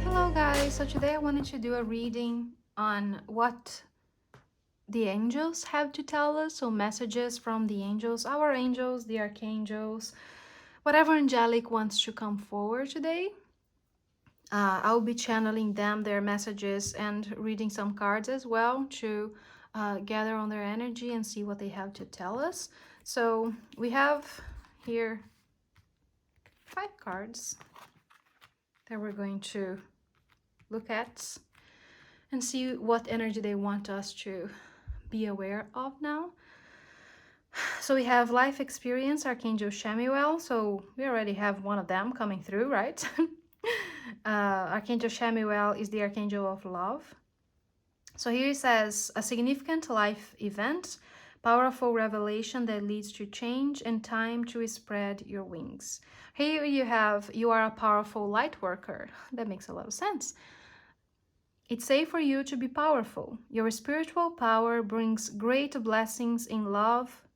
Hello guys, so today I wanted to do a reading on what the angels have to tell us, so messages from the angels, our angels, the archangels, whatever angelic wants to come forward today. I'll be channeling them, their messages, and reading some cards as well to gather on their energy and see what they have to tell us. So we have here 5 cards that we're going to look at and see what energy they want us to be aware of now. So we have life experience, Archangel Chamuel. So we already have one of them coming through, right? Archangel Chamuel is the Archangel of Love. So here it says, a significant life event, powerful revelation that leads to change and time to spread your wings. Here you have, you are a powerful light worker. That makes a lot of sense. It's safe for you to be powerful. Your spiritual power brings great blessings in love,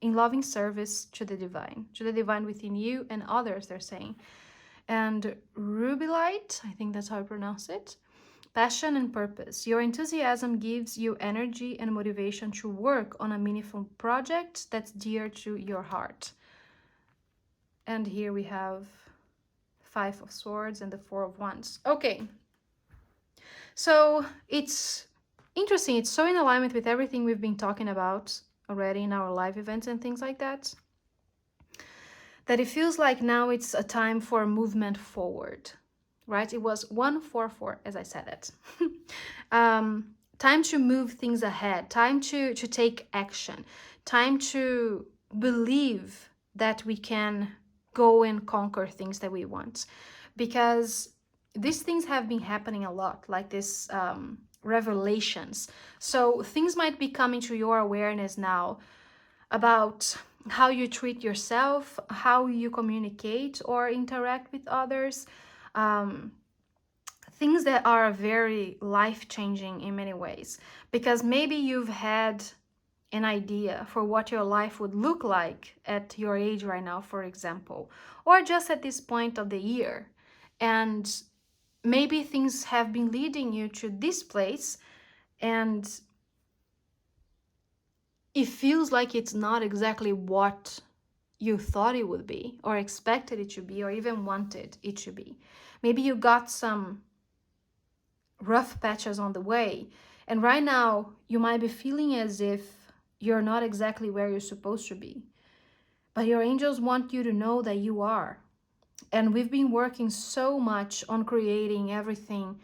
in loving service to the divine within you and others, they're saying. And ruby light, I think that's how I pronounce it. Passion and purpose. Your enthusiasm gives you energy and motivation to work on a meaningful project that's dear to your heart. And here we have 5 of Swords and the 4 of Wands. Okay. So it's interesting. It's so in alignment with everything we've been talking about already in our live events and things like that, that it feels like now it's a time for movement forward, right? It was 144 as I said it. Time to move things ahead, time to take action, time to believe that we can go and conquer things that we want. Because these things have been happening a lot, like this revelations. So things might be coming to your awareness now about how you treat yourself, how you communicate or interact with others. Things that are very life-changing in many ways. Because maybe you've had an idea for what your life would look like at your age right now, for example, or just at this point of the year. And maybe things have been leading you to this place and it feels like it's not exactly what you thought it would be or expected it to be or even wanted it to be. Maybe you got some rough patches on the way, and right now you might be feeling as if you're not exactly where you're supposed to be. But your angels want you to know that you are. And we've been working so much on creating everything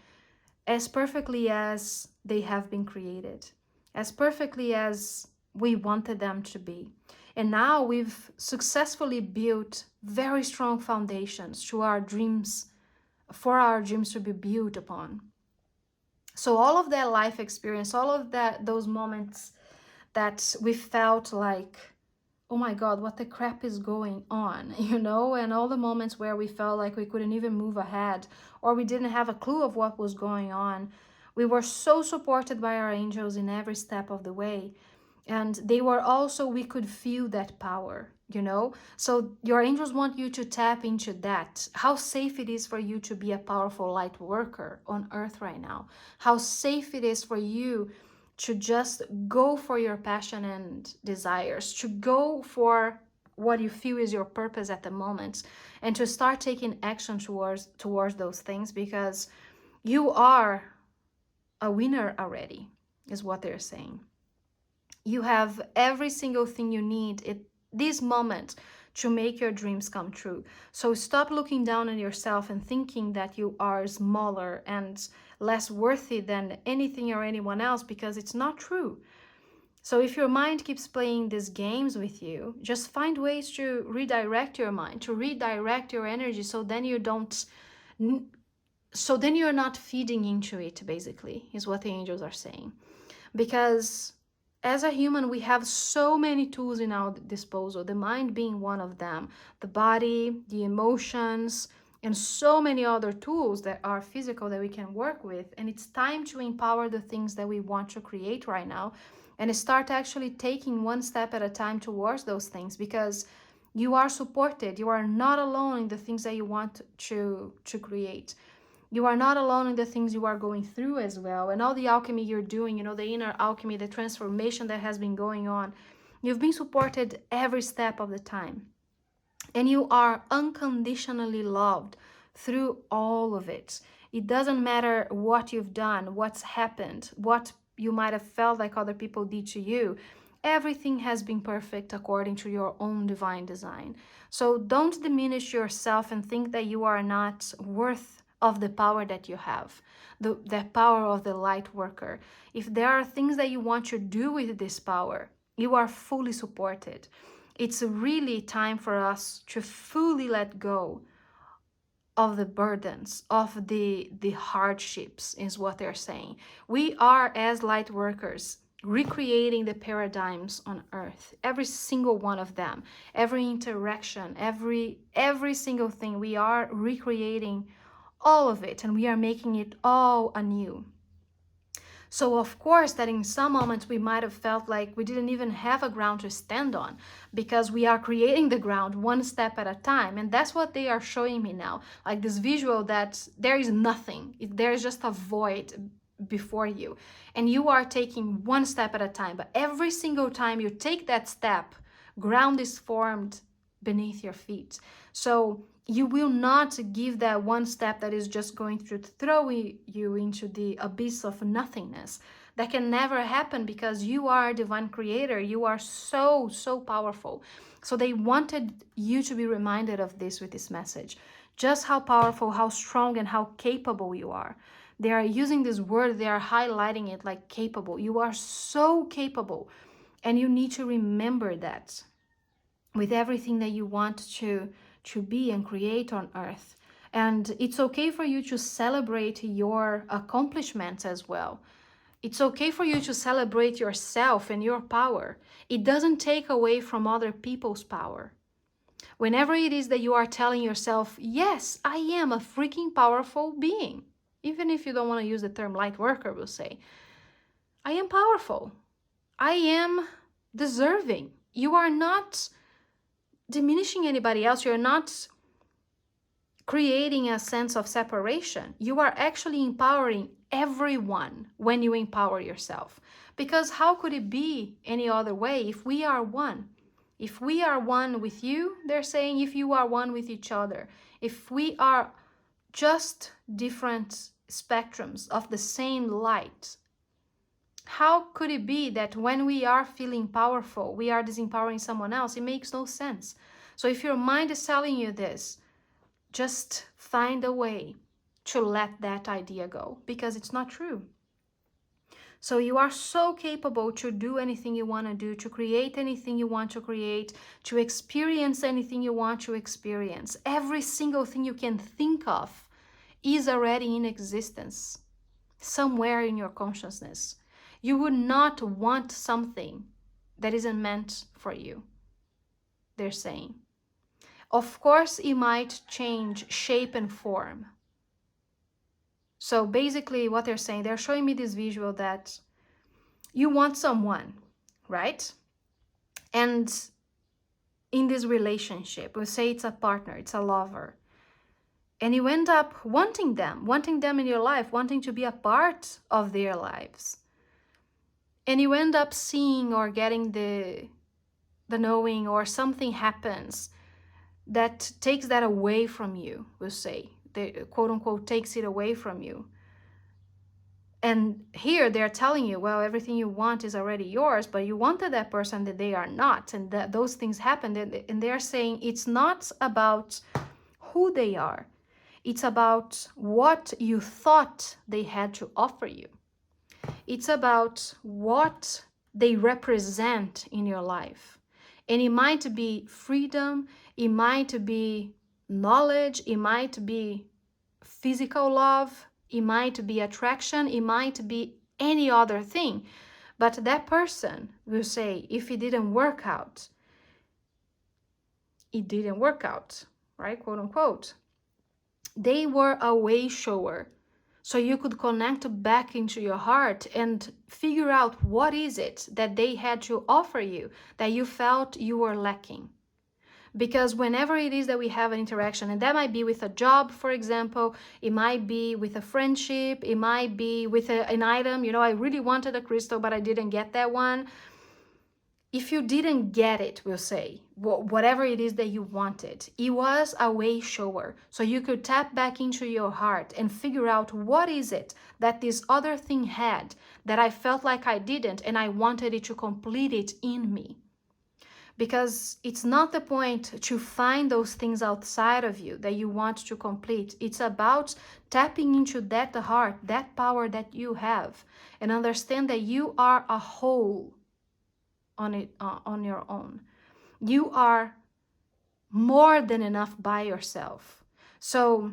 as perfectly as they have been created, as perfectly as we wanted them to be. And now we've successfully built very strong foundations to our dreams, for our dreams to be built upon. So all of that life experience, all of that, those moments that we felt like, oh my God, what the crap is going on, you know? And all the moments where we felt like we couldn't even move ahead or we didn't have a clue of what was going on. We were so supported by our angels in every step of the way. And they were also, we could feel that power, you know? So your angels want you to tap into that. How safe it is for you to be a powerful light worker on earth right now. How safe it is for you to just go for your passion and desires, to go for what you feel is your purpose at the moment, and to start taking action towards those things, because you are a winner already, is what they're saying. You have every single thing you need at this moment to make your dreams come true. So stop looking down on yourself and thinking that you are smaller and less worthy than anything or anyone else, because it's not true. So if your mind keeps playing these games with you, just find ways to redirect your mind, to redirect your energy, so then you don't, so then you're not feeding into it, basically, is what the angels are saying. Because as a human, we have so many tools in our disposal, the mind being one of them, the body, the emotions, and so many other tools that are physical that we can work with. And it's time to empower the things that we want to create right now and start actually taking one step at a time towards those things, because You are supported. You are not alone in the things that you want to create. You are not alone in the things you are going through as well. And all the alchemy you're doing, the inner alchemy, the transformation that has been going on, you've been supported every step of the time. And you are unconditionally loved through all of it. It doesn't matter what you've done, what's happened, what you might have felt like other people did to you. Everything has been perfect according to your own divine design. So don't diminish yourself and think that you are not worth of the power that you have, the power of the light worker. If there are things that you want to do with this power, you are fully supported. It's really time for us to fully let go of the burdens, of the hardships, is what they're saying. We are, as light workers, recreating the paradigms on earth, every single one of them, every interaction, every single thing. We are recreating all of it, and we are making it all anew. So of course that in some moments we might have felt like we didn't even have a ground to stand on, because we are creating the ground one step at a time. And that's what they are showing me now, like this visual that there is nothing, there is just a void before you, and you are taking one step at a time. But every single time you take that step, ground is formed beneath your feet. So you will not give that one step that is just going to throw you into the abyss of nothingness. That can never happen, because you are a divine creator. You are so, so powerful. So they wanted you to be reminded of this with this message. Just how powerful, how strong, and how capable you are. They are using this word, they are highlighting it like capable. You are so capable. And you need to remember that with everything that you want to be and create on earth. And it's okay for you to celebrate your accomplishments as well. It's okay for you to celebrate yourself and your power. It doesn't take away from other people's power. Whenever it is that you are telling yourself, yes, I am a freaking powerful being, even if you don't want to use the term light worker, we'll say, I am powerful. I am deserving. You are not diminishing anybody else. You're not creating a sense of separation. You are actually empowering everyone when you empower yourself. Because how could it be any other way if we are one? If we are one with you, they're saying, if you are one with each other, if we are just different spectrums of the same light, how could it be that when we are feeling powerful, we are disempowering someone else? It makes no sense. So if your mind is telling you this, just find a way to let that idea go, because it's not true. So you are so capable to do anything you want to do, to create anything you want to create, to experience anything you want to experience. Every single thing you can think of is already in existence somewhere in your consciousness. You would not want something that isn't meant for you, they're saying. Of course, it might change shape and form. So basically what they're saying, they're showing me this visual that you want someone, right? And in this relationship, we'll say it's a partner, it's a lover, and you end up wanting them in your life, wanting to be a part of their lives. And you end up seeing or getting the knowing, or something happens that takes that away from you, we'll say, the quote unquote takes it away from you. And here they're telling you, well, everything you want is already yours, but you wanted that person that they are not, and that those things happened. And they're saying it's not about who they are, it's about what you thought they had to offer you. It's about what they represent in your life. And it might be freedom, it might be knowledge, it might be physical love, it might be attraction, it might be any other thing. But that person will say, if it didn't work out, it didn't work out, right? Quote unquote. They were a way shower. So you could connect back into your heart and figure out what is it that they had to offer you that you felt you were lacking. Because whenever it is that we have an interaction, and that might be with a job, for example, it might be with a friendship, it might be with an item, you know, I really wanted a crystal, but I didn't get that one. If you didn't get it, we'll say, whatever it is that you wanted, it was a way shower. So you could tap back into your heart and figure out what is it that this other thing had that I felt like I didn't, and I wanted it to complete it in me. Because it's not the point to find those things outside of you that you want to complete. It's about tapping into that heart, that power that you have, and understand that you are a whole on your own. You are more than enough by yourself. So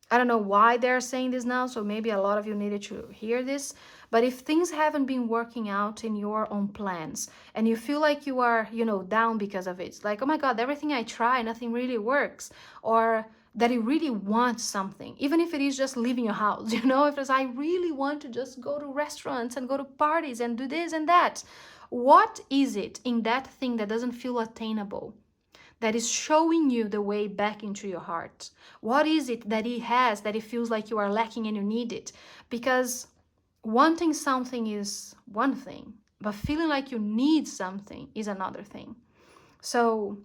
I don't know why they're saying this now, so maybe a lot of you needed to hear this. But if things haven't been working out in your own plans and you feel like you are, you know, down because of it, it's like, oh my God, everything I try, nothing really works, or that you really want something, even if it is just leaving your house, you know, if it's, I really want to just go to restaurants and go to parties and do this and that. What is it in that thing that doesn't feel attainable, that is showing you the way back into your heart? What is it that it has that it feels like you are lacking and you need it? Because wanting something is one thing, but feeling like you need something is another thing. So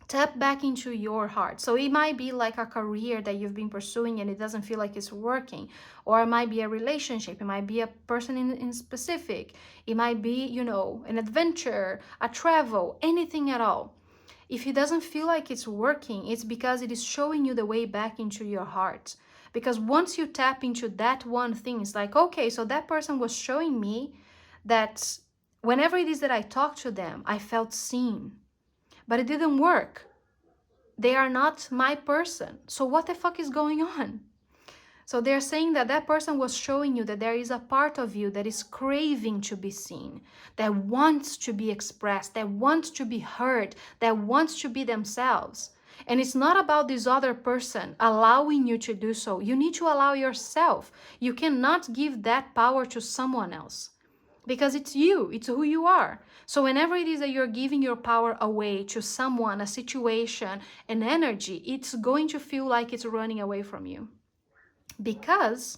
tap back into your heart. So it might be like a career that you've been pursuing and it doesn't feel like it's working, or it might be a relationship, it might be a person in specific, it might be, you know, an adventure, a travel, anything at all. If it doesn't feel like it's working, it's because it is showing you the way back into your heart. Because once you tap into that one thing, it's like, okay, so that person was showing me that whenever it is that I talked to them, I felt seen, but it didn't work. They are not my person. So what the fuck is going on? So they're saying that that person was showing you that there is a part of you that is craving to be seen, that wants to be expressed, that wants to be heard, that wants to be themselves. And it's not about this other person allowing you to do so. You need to allow yourself. You cannot give that power to someone else, because it's you, it's who you are. So whenever it is that you're giving your power away to someone, a situation, an energy, it's going to feel like it's running away from you. Because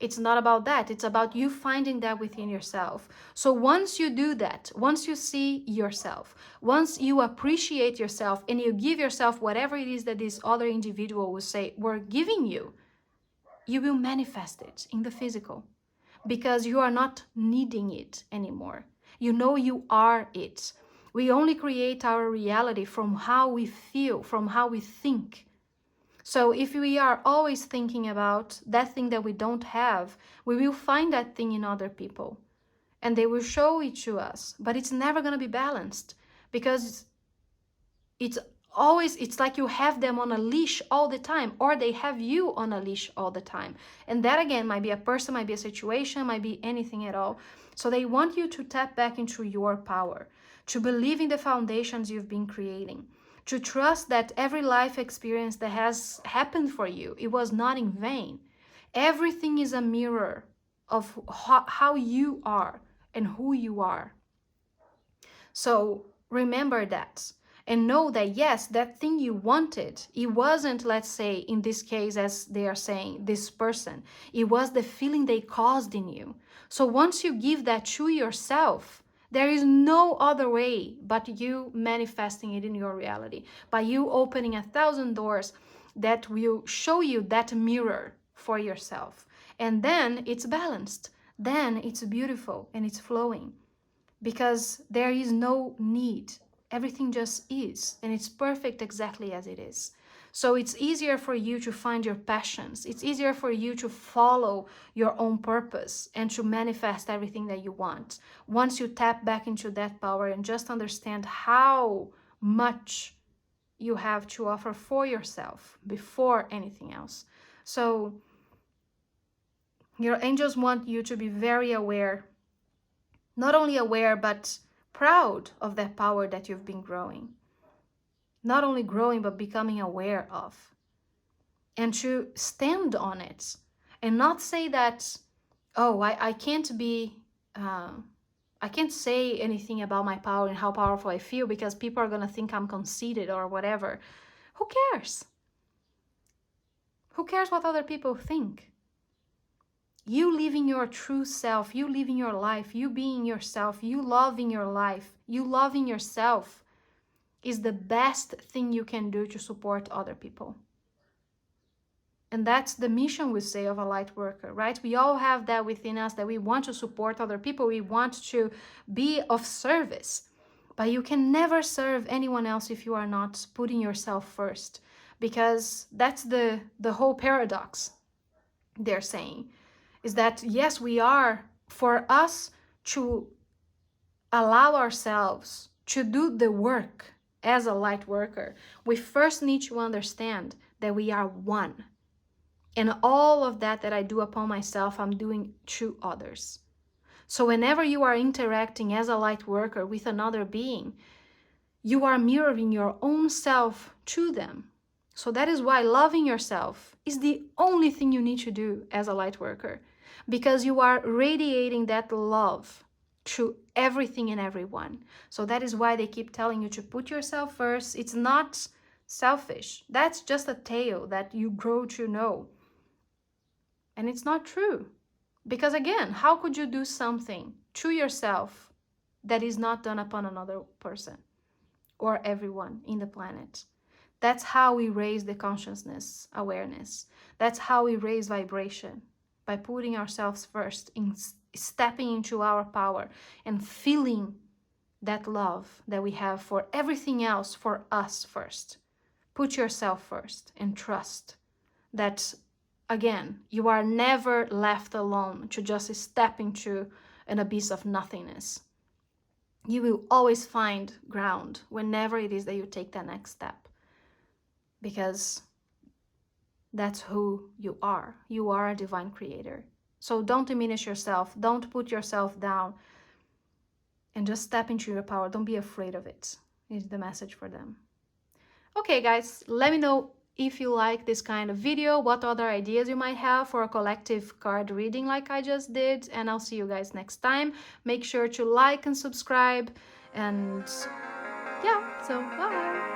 it's not about that. It's about you finding that within yourself. So once you do that, once you see yourself, once you appreciate yourself and you give yourself whatever it is that this other individual will say, we're giving you, you will manifest it in the physical, because you are not needing it anymore. You know you are it. We only create our reality from how we feel, from how we think. So if we are always thinking about that thing that we don't have, we will find that thing in other people and they will show it to us, but it's never going to be balanced, because it's like you have them on a leash all the time, or they have you on a leash all the time. And that again might be a person, might be a situation, might be anything at all. So they want you to tap back into your power, to believe in the foundations you've been creating, to trust that every life experience that has happened for you, it was not in vain. Everything is a mirror of how you are and who you are. So remember that, and know that yes, that thing you wanted, it wasn't, let's say in this case, as they are saying, this person, it was the feeling they caused in you. So once you give that to yourself, there is no other way but you manifesting it in your reality, by you opening 1,000 doors that will show you that mirror for yourself. And then it's balanced, then it's beautiful and it's flowing, because there is no need. Everything just is, and it's perfect exactly as it is. So it's easier for you to find your passions. It's easier for you to follow your own purpose and to manifest everything that you want, once you tap back into that power and just understand how much you have to offer for yourself before anything else. So your angels want you to be very aware, not only aware, but proud of that power that you've been growing. Not only growing, but becoming aware of. And to stand on it and not say that, oh, I can't be I can't say anything about my power and how powerful I feel because people are going to think I'm conceited or whatever. Who cares? Who cares what other people think? You living your true self, you living your life, you being yourself, you loving your life, you loving yourself is the best thing you can do to support other people. And that's the mission, we say, of a light worker, right? We all have that within us, that we want to support other people. We want to be of service. But you can never serve anyone else if you are not putting yourself first. Because that's the whole paradox they're saying. Is that, yes, we are, for us to allow ourselves to do the work as a light worker, we first need to understand that we are one. And all of that I do upon myself, I'm doing to others. So whenever you are interacting as a light worker with another being, you are mirroring your own self to them. So that is why loving yourself is the only thing you need to do as a light worker, because you are radiating that love to everything and everyone. So that is why they keep telling you to put yourself first. It's not selfish. That's just a tale that you grow to know. And it's not true. Because again, how could you do something to yourself that is not done upon another person or everyone in the planet? That's how we raise the consciousness awareness. That's how we raise vibration, by putting ourselves first, in stepping into our power and feeling that love that we have for everything else, for us first. Put yourself first and trust that, again, you are never left alone to just step into an abyss of nothingness. You will always find ground whenever it is that you take that next step, because that's who you are. You are a divine creator. So don't diminish yourself. Don't put yourself down, and just step into your power. Don't be afraid of it, is the message for them. Okay, guys, let me know if you like this kind of video, what other ideas you might have for a collective card reading like I just did, and I'll see you guys next time. Make sure to like and subscribe, and yeah, so bye!